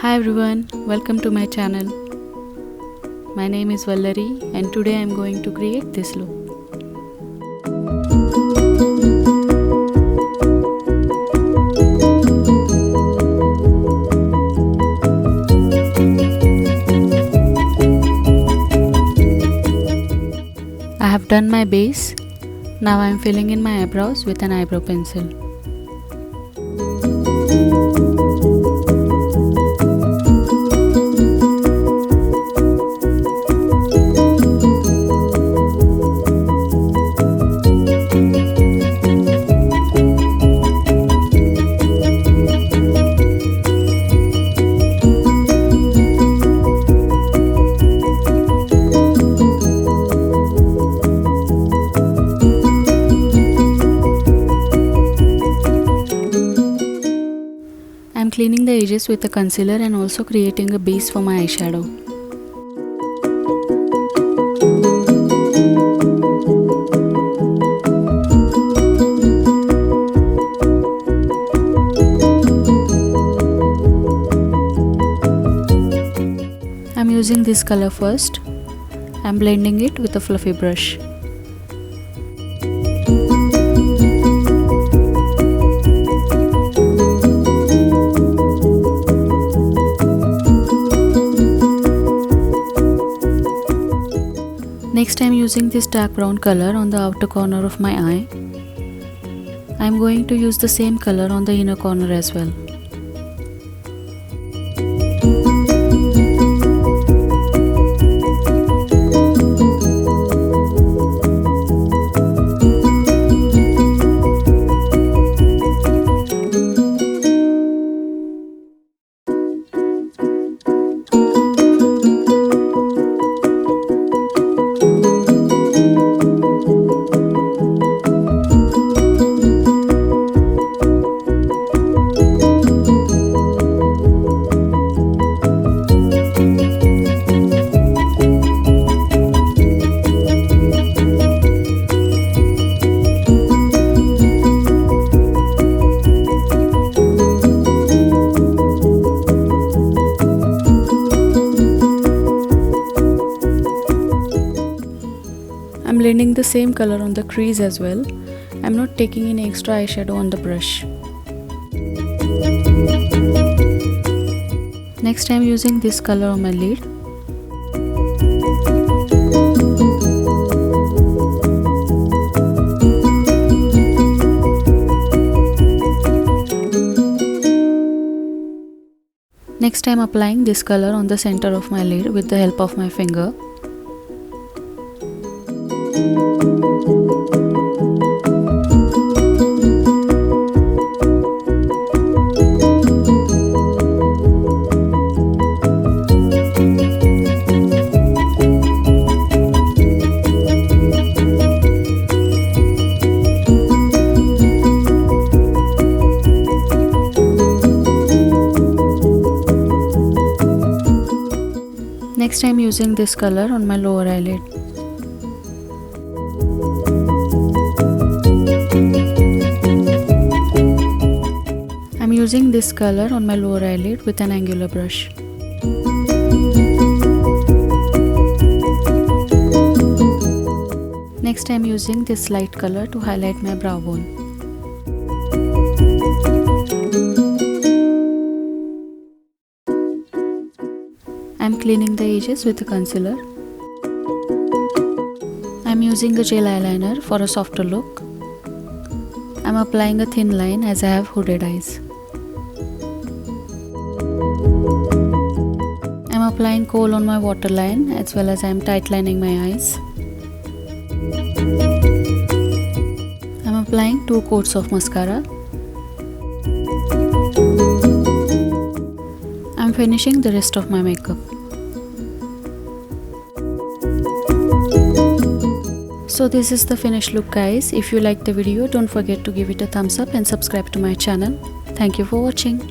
Hi everyone, welcome to my channel. My name is Vallari and today I am going to create this look. I have done my base. Now I am filling in my eyebrows with an eyebrow pencil. I am cleaning the edges with a concealer and also creating a base for my eyeshadow. I am using this color first. I am blending it with a fluffy brush. Next I am using this dark brown color on the outer corner of my eye. I am going to use the same color on the inner corner as well. I am blending the same color on the crease as well. I am not taking any extra eyeshadow on the brush. Next I am using this color on my lid. Next I am applying this color on the center of my lid with the help of my finger. Next I am using this color on my lower eyelid. I am using this color on my lower eyelid with an angular brush. Next I am using this light color to highlight my brow bone. I am cleaning the edges with a concealer. I am using a gel eyeliner for a softer look. I am applying a thin line as I have hooded eyes. I am applying kohl on my waterline as well as I am tightlining my eyes. I am applying 2 coats of mascara. I am finishing the rest of my makeup. So this is the finished look guys. If you liked the video, don't forget to give it a thumbs up and subscribe to my channel. Thank you for watching.